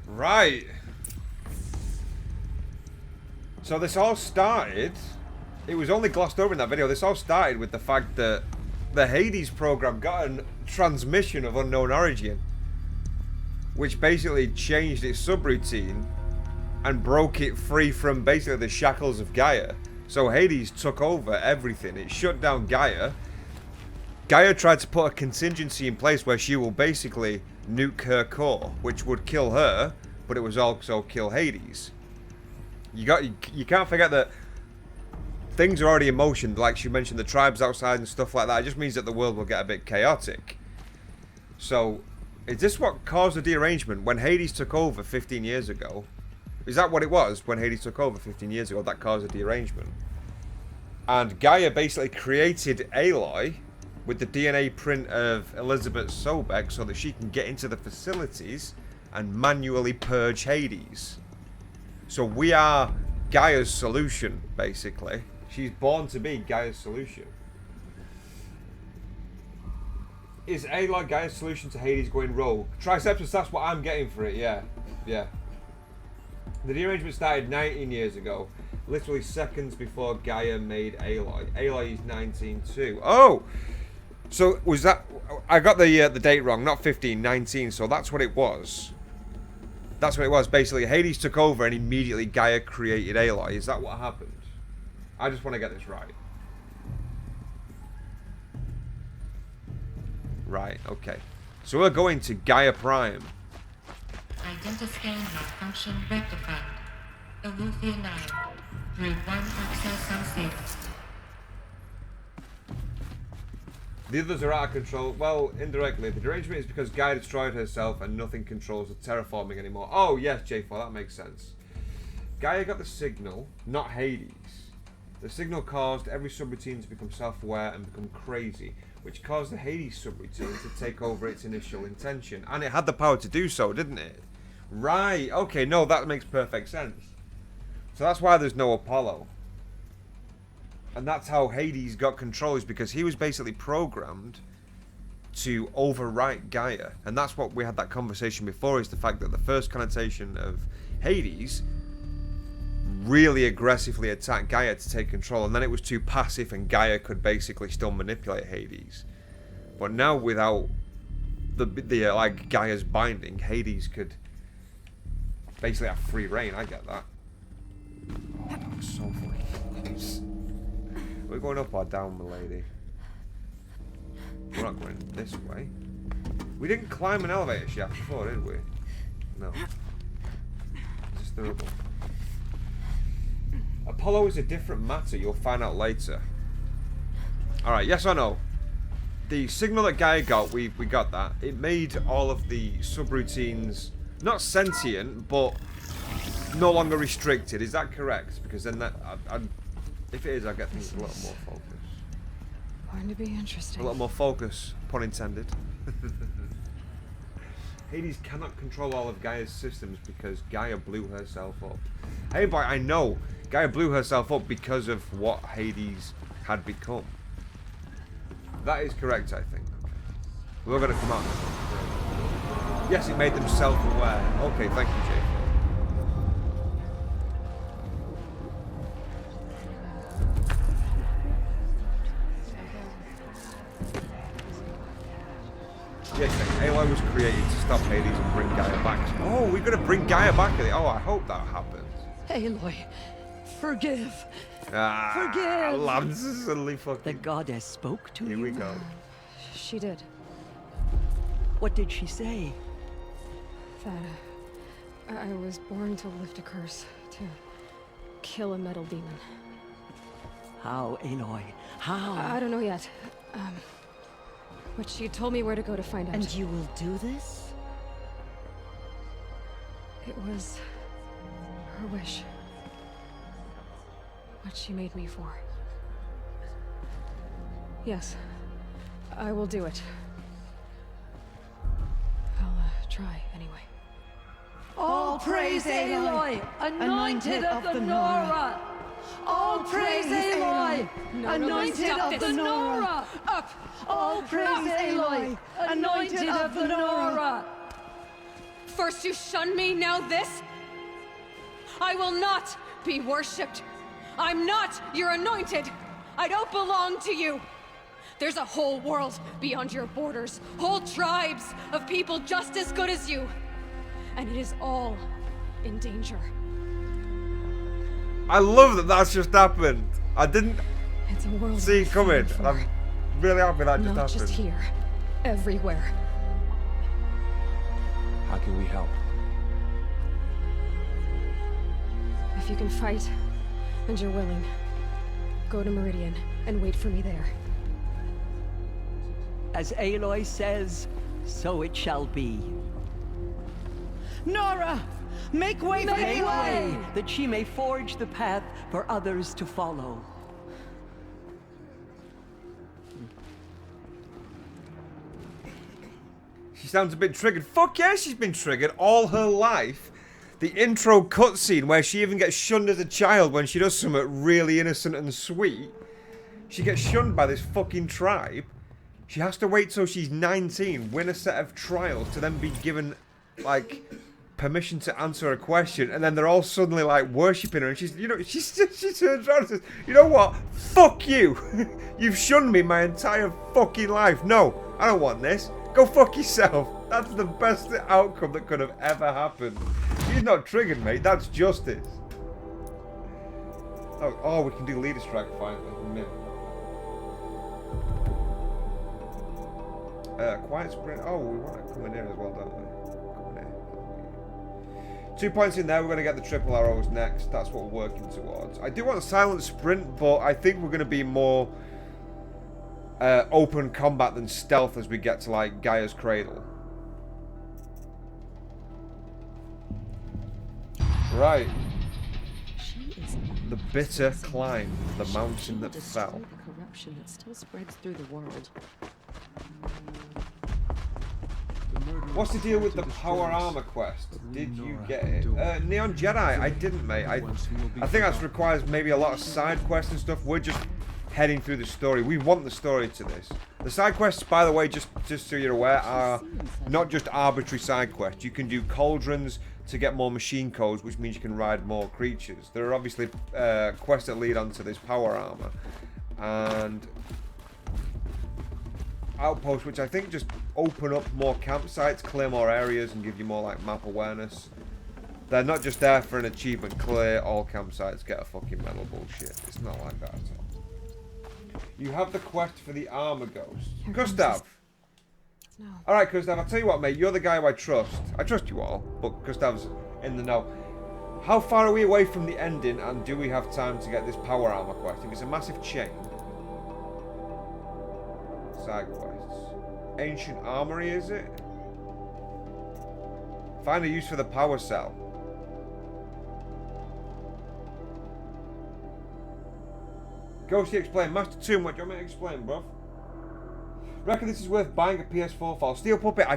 Right. So this all started... It was only glossed over in that video. This all started with the fact that the Hades program got a transmission of unknown origin, which basically changed its subroutine and broke it free from basically the shackles of Gaia. So Hades took over everything. It shut down Gaia. Gaia tried to put a contingency in place where she will basically nuke her core, which would kill her, but it was also kill Hades. You can't forget that things are already in motion, like she mentioned, the tribes outside and stuff like that. It just means that the world will get a bit chaotic. So, is this what caused the derangement when Hades took over 15 years ago? Is that what it was when Hades took over 15 years ago that caused a derangement? And Gaia basically created Aloy with the DNA print of Elizabeth Sobek so that she can get into the facilities and manually purge Hades. So we are Gaia's solution, basically. She's born to be Gaia's solution. Is Aloy Gaia's solution to Hades going rogue? Triceptus, that's what I'm getting for it, yeah. Yeah. The derangement started 19 years ago, literally seconds before Gaia made Aloy. Aloy is 19 Oh! So, was that... I got the date wrong, not 15, 19, so that's what it was. That's what it was, basically. Hades took over and immediately Gaia created Aloy. Is that what happened? I just want to get this right. Right, okay. So we're going to Gaia Prime. Identiscan malfunction rectified. Alethea 9. Route 1 access unsafe. The others are out of control. Well, indirectly. The derangement is because Gaia destroyed herself and nothing controls the terraforming anymore. Oh, yes, J4, that makes sense. Gaia got the signal, not Hades. The signal caused every subroutine to become self-aware and become crazy, which caused the Hades subroutine to take over its initial intention. And it had the power to do so, didn't it? Right, okay, no, that makes perfect sense. So that's why there's no Apollo. And that's how Hades got control, is because he was basically programmed to overwrite Gaia. And that's what we had that conversation before, is the fact that the first connotation of Hades really aggressively attacked Gaia to take control, and then it was too passive and Gaia could basically still manipulate Hades. But now without the like Gaia's binding, Hades could basically have free reign. I get that. Oh, that was so fucking close. We're going up or down, milady? We're not going this way. We didn't climb an elevator shaft before, did we? No. It's terrible. Apollo is a different matter, you'll find out later. Alright, yes or no? The signal that Gaia got, we got that. It made all of the subroutines not sentient, but no longer restricted. Is that correct? Because then that, if it is, I get things a little more focus. Going to be interesting. A little more focus, pun intended. Hades cannot control all of Gaia's systems because Gaia blew herself up. Hey boy, I know. Gaia blew herself up because of what Hades had become. That is correct, I think. We're going to come out. Yes, it made them self-aware. Okay, thank you, Jay. Yes, Aloy was created to stop Hades and bring Gaia back. Oh, we're going to bring Gaia back. Oh, I hope that happens. Aloy, forgive. Forgive. Lance is suddenly fucking... The goddess spoke to you? Here we go. She did. What did she say? That I was born to lift a curse, to kill a metal demon. How, Aloy? How? I don't know yet. But she told me where to go to find out. And you will do this? It was her wish. What she made me for. Yes, I will do it. I'll try anyway. All praise Aloy, anointed of the Nora. All praise Aloy, anointed of the Nora. Up. All praise Aloy, anointed of the Nora. First you shun me, now this? I will not be worshipped. I'm not your anointed. I don't belong to you. There's a whole world beyond your borders, whole tribes of people just as good as you. And it is all in danger. I love that that's just happened. I didn't It's a world see it coming. fighting And I'm for. really happy that just Not happened. just here, everywhere. How can we help? If you can fight, and you're willing, go to Meridian and wait for me there. As Aloy says, so it shall be. Nora! Make way for Make way! that she may forge the path for others to follow. She sounds a bit triggered. Fuck yeah, she's been triggered all her life. The intro cutscene where she even gets shunned as a child when she does something really innocent and sweet. She gets shunned by this fucking tribe. She has to wait till she's 19, win a set of trials to then be given, like, permission to answer a question, and then they're all suddenly like worshipping her, and she's, you know, she turns around and says, you know what? Fuck you. You've shunned me my entire fucking life. No, I don't want this. Go fuck yourself. That's the best outcome that could have ever happened. She's not triggered, mate. That's justice. Oh, we can do leader strike finally. Mint. Quiet sprint. Oh, we want to come in here as well, don't we? Come in here. 2 points in there. We're going to get the triple arrows next. That's what we're working towards. I do want a silent sprint, but I think we're going to be more open combat than stealth as we get to like Gaia's Cradle. Right. The bitter climb, the mountain that fell. The corruption that still spreads through the world. What's the deal with the power armor quest? Did you get it? Neon Jedi, I didn't, mate. I think that requires maybe a lot of side quests and stuff. We're just heading through the story. We want the story to this. The side quests, by the way, just so you're aware, are not just arbitrary side quests. You can do cauldrons to get more machine codes, which means you can ride more creatures. There are obviously quests that lead onto this power armor. And outposts, which I think just open up more campsites, clear more areas, and give you more like map awareness. They're not just there for an achievement, clear all campsites, get a fucking medal bullshit. It's not like that at all. You have the quest for the armor ghost. Gustav! No. Alright, Gustav, I'll tell you what, mate. You're the guy who I trust. I trust you all, but Gustav's in the know. How far are we away from the ending, and do we have time to get this power armor quest? If it's a massive chain. Side quests. Ancient armory, is it? Find a use for the power cell. Ghosty, explain. Master Tomb, what do you want me to explain, bruv? Reckon this is worth buying a PS4 for. Steel Puppet,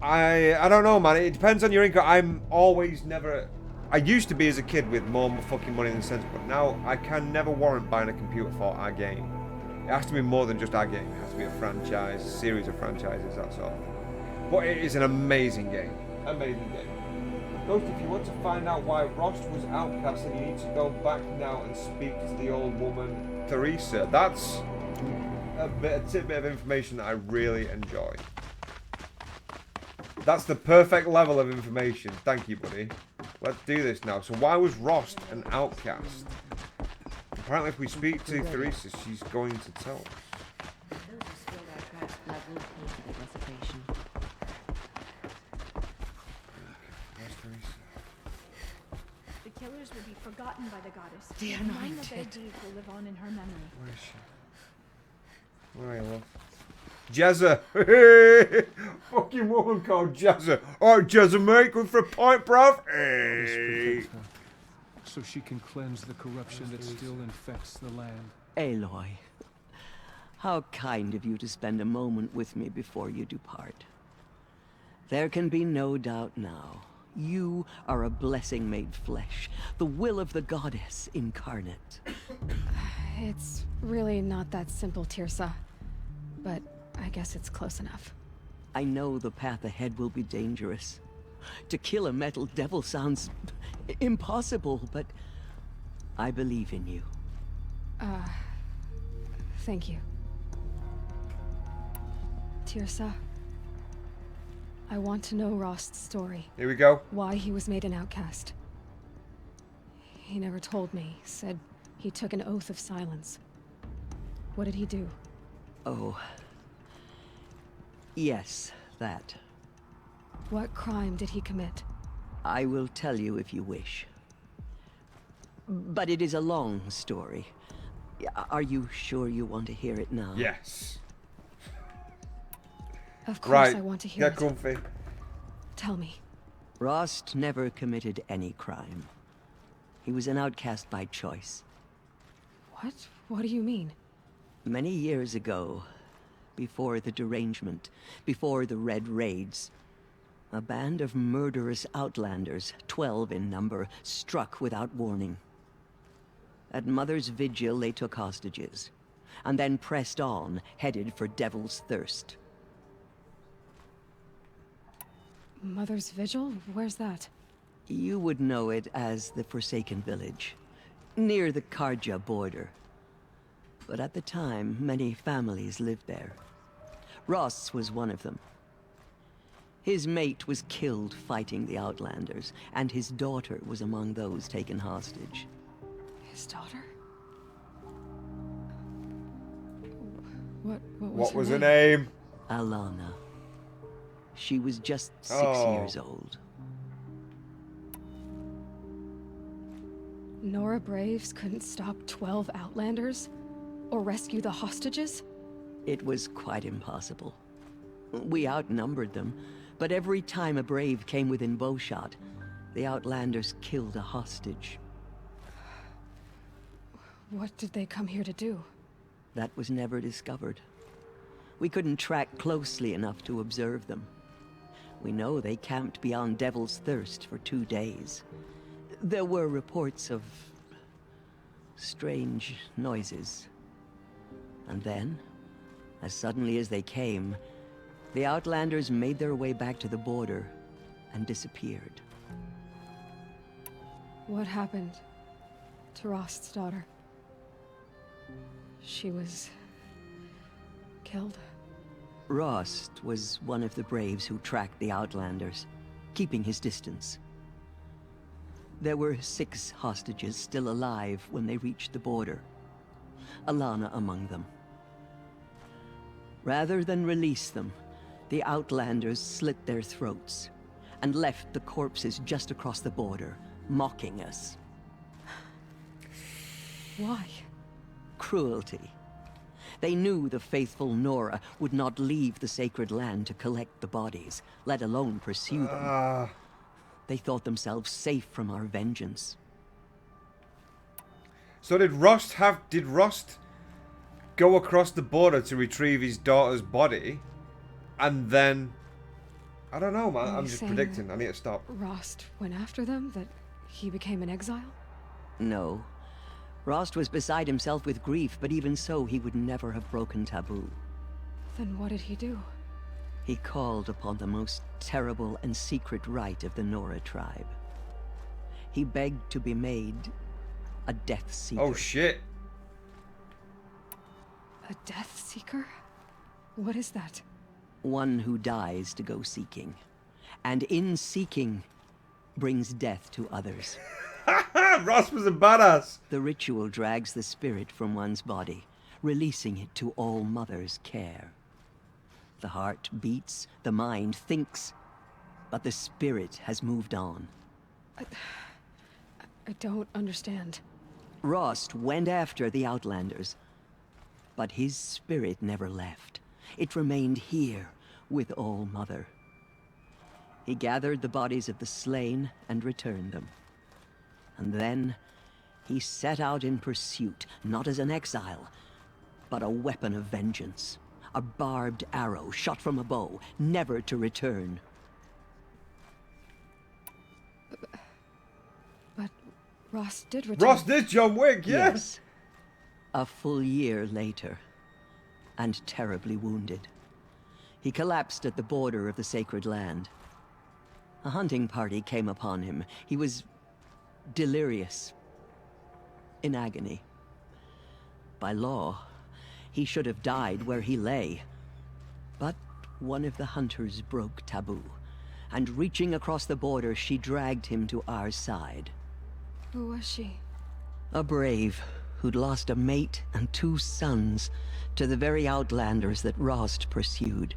I don't know, man. It depends on your income. I'm always never... I used to be as a kid with more fucking money than sense, but now I can never warrant buying a computer for our game. It has to be more than just our game. It has to be a franchise, a series of franchises, that's all. But it is an amazing game. Amazing game. Ghost, if you want to find out why Rost was outcast, then you need to go back now and speak to the old woman, Teresa. That's a tidbit of information that I really enjoy. That's the perfect level of information. Thank you, buddy. Let's do this now. So why was Rost an outcast? Apparently if we speak to Teresa, she's going to tell us. Those who spilled our tracks blood will pay for the desecration. Where's Teresa? The killers will be forgotten by the goddess. The None of their anointed. deeds will live on in her memory. Where is she? Where are you, love? Jezza! Fucking woman called Jezza. Alright, Jezza, mate, going for a pint, bruv? Hey! So she can cleanse the corruption that still infects the land. Aloy, how kind of you to spend a moment with me before you depart. There can be no doubt now. You are a blessing made flesh, the will of the goddess incarnate. It's really not that simple, Tirsa. But I guess it's close enough. I know the path ahead will be dangerous, To kill a metal devil sounds impossible, but I believe in you. Thank you. Tirsa, I want to know Rost's story. Here we go. Why he was made an outcast. He never told me. Said he took an oath of silence. What did he do? Oh. Yes, that. What crime did he commit? I will tell you if you wish. But it is a long story. Are you sure you want to hear it now? Yes. Of course Right. I want to hear Get it. comfy. Tell me. Rost never committed any crime. He was an outcast by choice. What? What do you mean? Many years ago, before the derangement, before the Red Raids, a band of murderous outlanders, 12 in number, struck without warning. At Mother's Vigil, they took hostages, and then pressed on, headed for Devil's Thirst. Mother's Vigil? Where's that? You would know it as the Forsaken Village, near the Karja border. But at the time, many families lived there. Ross was one of them. His mate was killed fighting the Outlanders, and his daughter was among those taken hostage. His daughter? What What was her name? name? Alana. She was just 6 Oh. years old. Nora Braves couldn't stop 12 Outlanders? Or rescue the hostages? It was quite impossible. We outnumbered them, but every time a brave came within bowshot, the Outlanders killed a hostage. What did they come here to do? That was never discovered. We couldn't track closely enough to observe them. We know they camped beyond Devil's Thirst for 2 days. There were reports of strange noises. And then, as suddenly as they came, the Outlanders made their way back to the border and disappeared. What happened to Rost's daughter? She was killed? Rost was one of the braves who tracked the Outlanders, keeping his distance. There were 6 hostages still alive when they reached the border, Alana among them. Rather than release them, the Outlanders slit their throats and left the corpses just across the border, mocking us. Why? Cruelty. They knew the faithful Nora would not leave the sacred land to collect the bodies, let alone pursue them. They thought themselves safe from our vengeance. So did Rost go across the border to retrieve his daughter's body, and then I don't know, man. Are I'm you just saying predicting. I need to stop. Rost went after them? That he became an exile? No. Rost was beside himself with grief, but even so, he would never have broken taboo. Then what did he do? He called upon the most terrible and secret rite of the Nora tribe. He begged to be made a Death Seeker. Oh shit. A Death Seeker? What is that? One who dies to go seeking, and in seeking, brings death to others. Ross was a badass. The ritual drags the spirit from one's body, releasing it to All Mother's care. The heart beats, the mind thinks, but the spirit has moved on. I don't understand. Rost went after the Outlanders, but his spirit never left. It remained here with All Mother. He gathered the bodies of the slain and returned them. And then he set out in pursuit, not as an exile, but a weapon of vengeance. A barbed arrow shot from a bow, never to return. But Rost did return. Ross did John Wick, yeah. Yes. A full year later, and terribly wounded. He collapsed at the border of the sacred land. A hunting party came upon him. He was delirious, in agony. By law, he should have died where he lay. But one of the hunters broke taboo, and reaching across the border, she dragged him to our side. Who was she? A brave who'd lost a mate and 2 sons to the very outlanders that Rost pursued.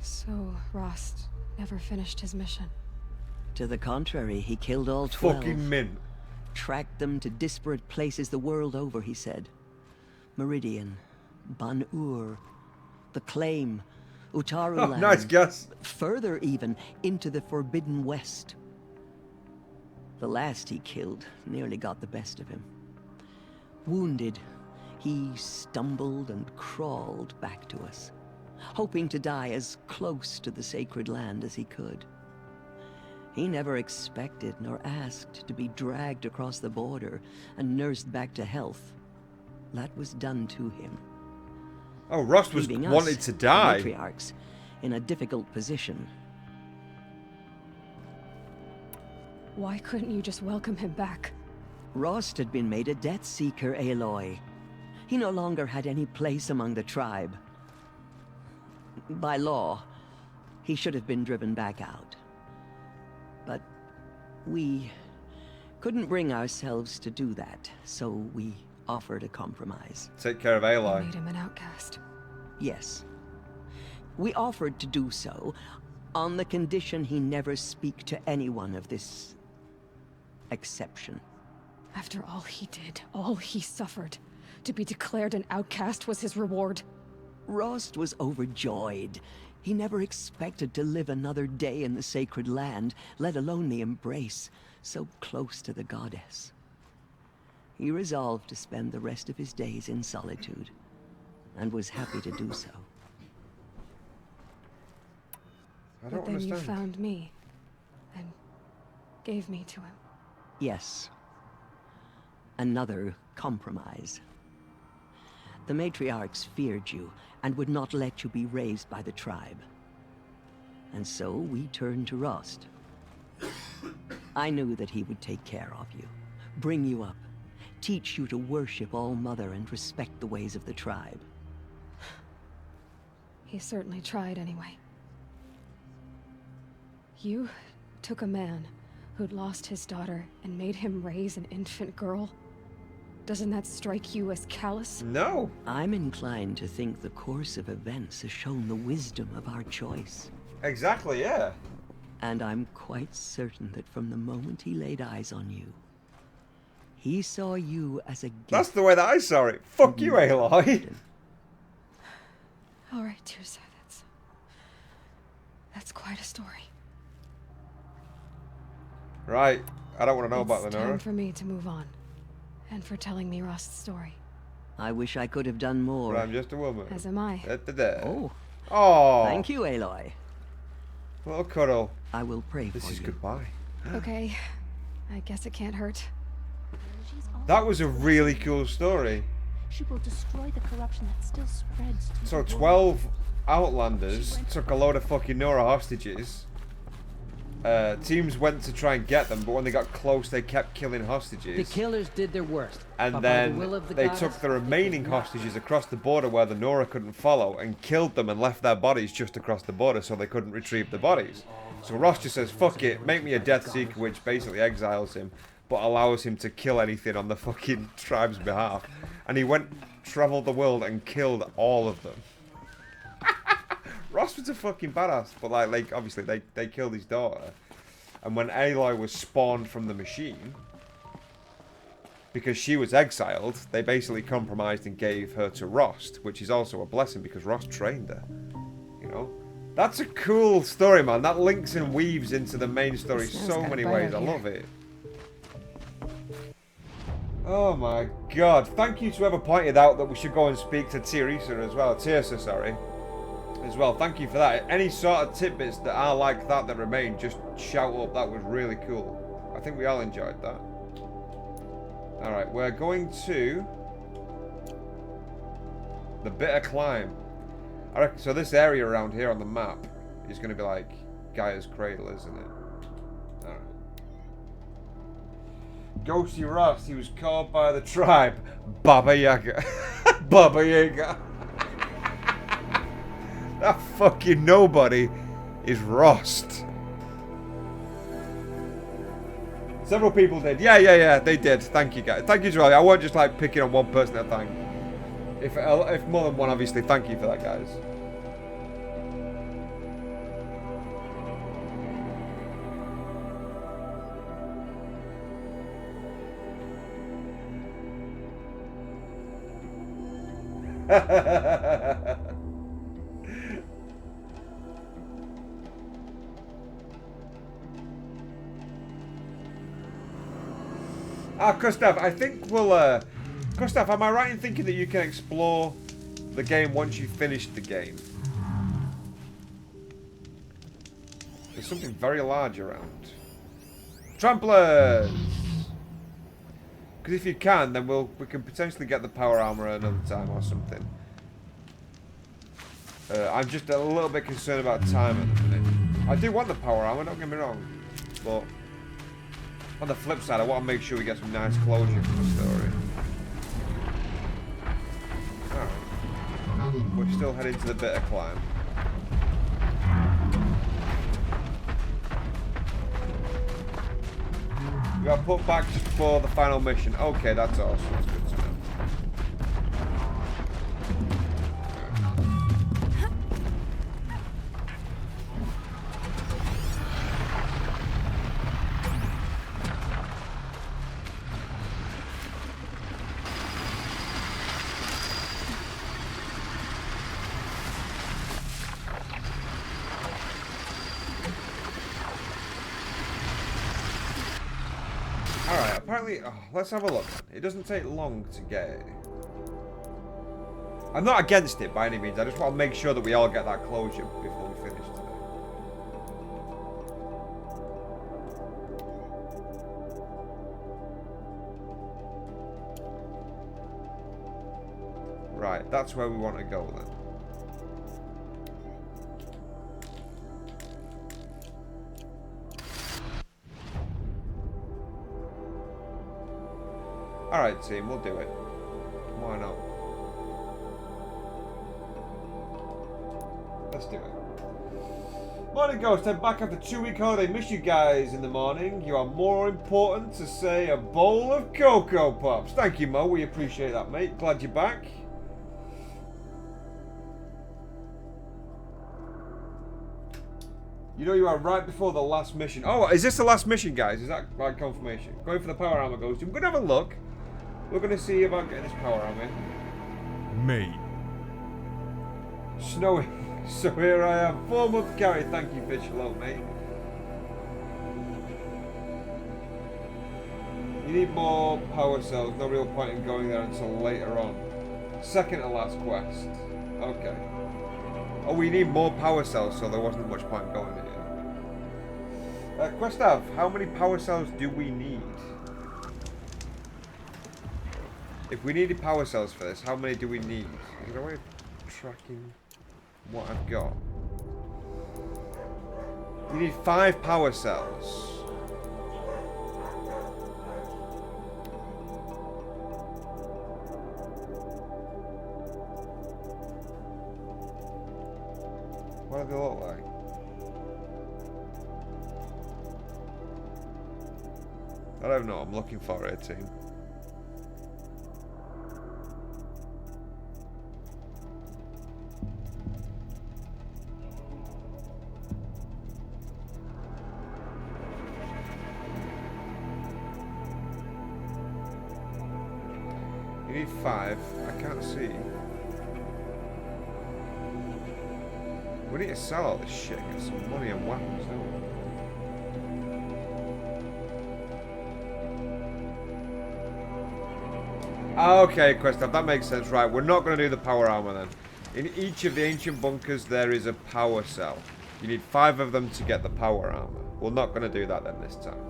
So, Rost never finished his mission. To the contrary, he killed all 12. Fucking mint. Tracked them to disparate places the world over, he said. Meridian, Ban-Ur, the Claim, Utaru Oh, land. nice guess. Further even, into the Forbidden West. The last he killed nearly got the best of him. Wounded, he stumbled and crawled back to us, hoping to die as close to the sacred land as he could. He never expected nor asked to be dragged across the border and nursed back to health. That was done to him. Oh, Rost was Leaving us, wanted to the die. matriarchs, in a difficult position. Why couldn't you just welcome him back? Rost had been made a death seeker, Aloy. He no longer had any place among the tribe. By law, he should have been driven back out. But we couldn't bring ourselves to do that, so we offered a compromise. Take care of You Aloy. made him an outcast. Yes. We offered to do so on the condition he never speak to anyone of this exception. After all he did, all he suffered, to be declared an outcast was his reward. Rost was overjoyed. He never expected to live another day in the sacred land, let alone the embrace, so close to the goddess. He resolved to spend the rest of his days in solitude, and was happy to do so. I don't But then understand. you found me, and gave me to him. Yes. Another compromise. The matriarchs feared you, and would not let you be raised by the tribe. And so we turned to Rost. I knew that he would take care of you, bring you up, teach you to worship All-Mother and respect the ways of the tribe. He certainly tried anyway. You took a man who'd lost his daughter and made him raise an infant girl. Doesn't that strike you as callous? No. I'm inclined to think the course of events has shown the wisdom of our choice. Exactly, yeah. And I'm quite certain that from the moment he laid eyes on you, he saw you as a gift. That's the way that I saw it. Fuck you, Aloy. All right, Tirsa, that's quite a story. Right. I don't want to know about It's Lenora. time for me to move on, and for telling me Rost's story. I wish I could have done more. But I'm just a woman. As am I. Oh, Oh. thank you, Aloy. Little cuddle. I will pray This for is you. goodbye. Okay, I guess it can't hurt. She's also That was a really cool story. She will destroy the corruption that still spreads to So the world. 12 Outlanders took a load of fucking Nora hostages. Teams went to try and get them, but when they got close, they kept killing The hostages. killers did their worst. And but by the then will of the they goddess, took the it remaining was not hostages across the border where the Nora couldn't follow and killed them and left their bodies just across the border so they couldn't retrieve the bodies. So Ross just says, fuck it, make me a Death Seeker, which basically exiles him, but allows him to kill anything on the fucking tribe's behalf. And he went, traveled the world and killed all of them. Ross was a fucking badass, but like obviously they killed his daughter. And when Aloy was spawned from the machine, because she was exiled, they basically compromised and gave her to Rost, which is also a blessing because Rost trained her. You know? That's a cool story, man. That links and weaves into the main story It smells so kinda many bright ways. I out here. love it. Oh my god. Thank you to whoever pointed out that we should go and speak to Tirsa as well. Tirsa, sorry. As well. Thank you for that. Any sort of tidbits that are like that remain, just shout up. That was really cool. I think we all enjoyed that. Alright, we're going to the Bitter Climb. I reckon, so this area around here on the map is going to be like Gaia's Cradle, isn't it? I don't know. Ghosty Ross, he was called by the tribe Baba Yaga. Baba Yaga. That fucking nobody is Rost. Several people did. Yeah, they did. Thank you, guys. Thank you, Joel. I wasn't just like picking on one person at a time. If more than one, obviously, thank you for that, guys. Gustav, I think we'll, Gustav, am I right in thinking that you can explore the game once you've finished the game? There's something very large around. Tramplers! Because if you can, then we can potentially get the power armor another time or something. I'm just a little bit concerned about time at the minute. I do want the power armor, don't get me wrong. But on the flip side, I want to make sure we get some nice closure for the story. Alright. We're still heading to the bitter climb. We got put back for the final mission. Okay, that's awesome. That's good to know. Apparently, let's have a look. It doesn't take long to get it. I'm not against it by any means. I just want to make sure that we all get that closure before we finish today. Right, that's where we want to go then. Alright team, we'll do it. Why not? Let's do it. Morning Ghost, I'm back after 2-week holiday. Miss you guys in the morning. You are more important to say a bowl of Cocoa Pops. Thank you Mo, we appreciate that mate. Glad you're back. You know you are right before the last mission. Oh, is this the last mission guys? Is that like confirmation? Going for the power armor Ghost. I'm gonna have a look. We're going to see about getting this power armor. Mate. Snowy. So here I am. 4-month carry. Thank you, Fish. Hello, mate. You need more power cells. No real point in going there until later on. Second to last quest. Okay. Oh, we need more power cells, so there wasn't much point going here. Questav, how many power cells do we need? If we needed power cells for this, how many do we need? Is there a way of tracking what I've got? You need 5 power cells. What do they look like? I don't know what I'm looking for here, team. You need 5. I can't see. We need to sell all this shit, get some money and weapons, don't we? Okay, Questav, that makes sense. Right, we're not going to do the power armor then. In each of the ancient bunkers, there is a power cell. You need 5 of them to get the power armor. We're not going to do that then this time.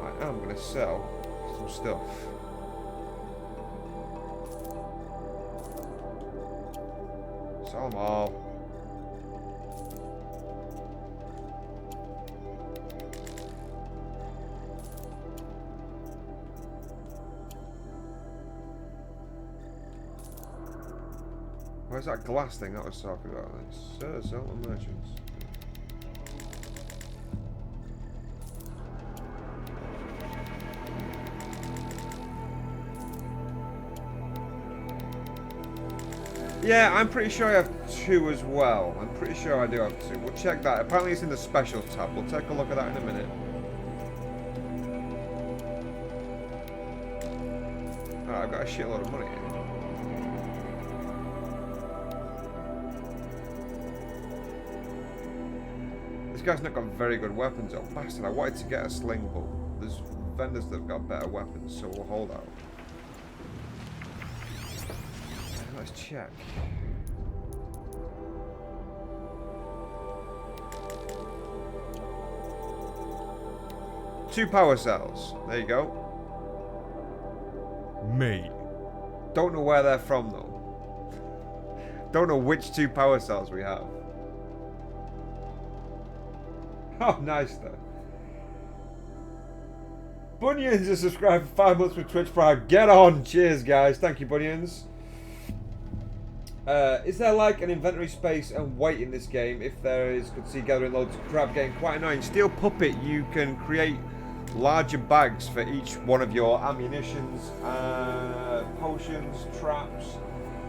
I am going to sell some stuff. Sell them all. Where's that glass thing that I was talking about? Sell to merchants. Yeah, I'm pretty sure I have 2 as well. I'm pretty sure I do have 2. We'll check that. Apparently it's in the special tab. We'll take a look at that in a minute. Alright, I've got a shitload of money here. This guy's not got very good weapons. Oh, bastard. I wanted to get a sling bolt. There's vendors that have got better weapons, so we'll hold out. Let's check. Two power cells. There you go. Mate. Don't know where they're from though. Don't know which 2 power cells we have. Oh, nice though. Bunions is subscribed for 5 months with Twitch Prime. Get on! Cheers, guys. Thank you, Bunions. Is there like an inventory space and weight in this game? If there is, could see gathering loads of crap getting quite annoying. Steel Puppet, you can create larger bags for each one of your ammunitions, potions, traps,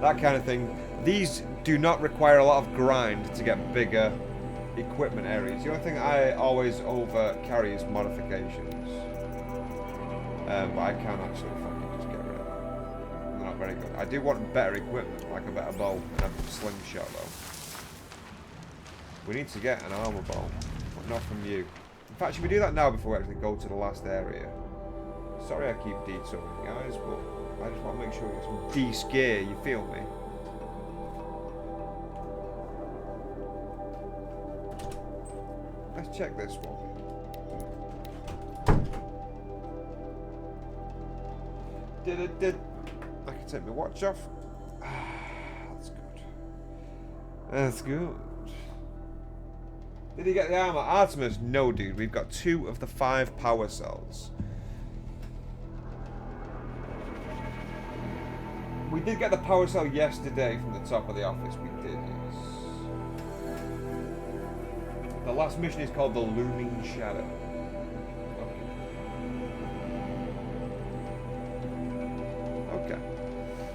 that kind of thing. These do not require a lot of grind to get bigger equipment areas. The only thing I always over carry is modifications. But I can actually fucking just get rid of them. They're not very good. I do want better equipment, like a better bow and a slingshot though. We need to get an armor bow, but not from you. In fact, should we do that now before we actually go to the last area? Sorry I keep detouring, guys, but I just want to make sure we get some decent gear, you feel me? Let's check this one. I can take my watch off. That's good. That's good. Did he get the armor? Artemis? No, dude. We've got 2 of the 5 power cells. We did get the power cell yesterday from the top of the office. We did, yes. The last mission is called the Looming Shadow. Okay.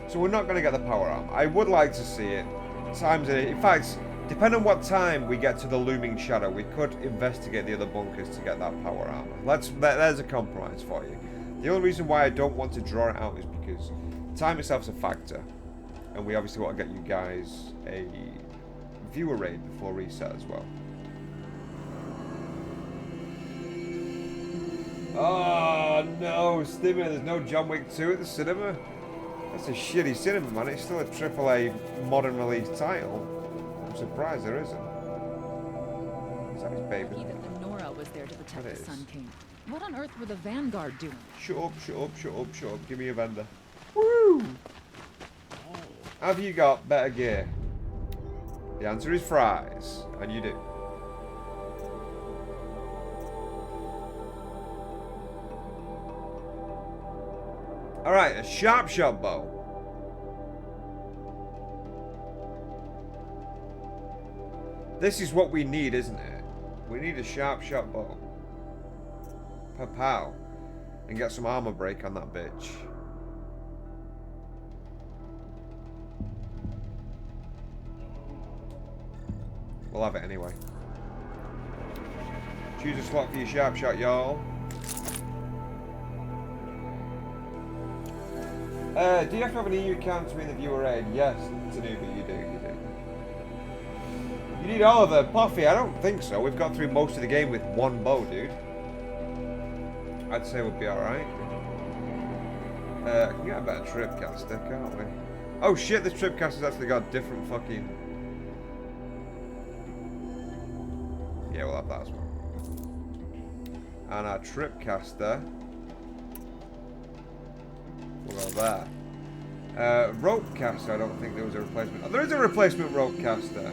So we're not going to get the power arm. I would like to see it. Times in it. In fact, depending on what time we get to the Looming Shadow, we could investigate the other bunkers to get that power armor. There's a compromise for you. The only reason why I don't want to draw it out is because time itself is a factor, and we obviously want to get you guys a viewer raid before reset as well. Oh no, cinema! There's no John Wick 2 at the cinema. That's a shitty cinema, man. It's still a AAA modern release title. I'm surprised there isn't. Is that his baby? Even Nora was there to protect the Sun King. What on earth were the Vanguard doing? Shut up, shut up, shut up, shut up. Give me a vendor. Woo! Have you got better gear? The answer is fries. And you do. Alright, a sharp shot bow. This is what we need, isn't it? We need a sharp shot bow. Pow. And get some armor break on that bitch. We'll have it anyway. Choose a slot for your sharp shot, y'all. Do you have to have an EU account to be in the viewer aid? Yes, Tanuba, you do. You need all of them. Puffy, I don't think so. We've got through most of the game with 1 bow, dude. I'd say we'll be alright. I can get a better tripcaster, can't we? Oh shit, this tripcaster's actually got different fucking... Yeah, we'll have that as well. And our tripcaster... We'll go there. Rope caster, I don't think there was a replacement. Oh, there is a replacement rope caster.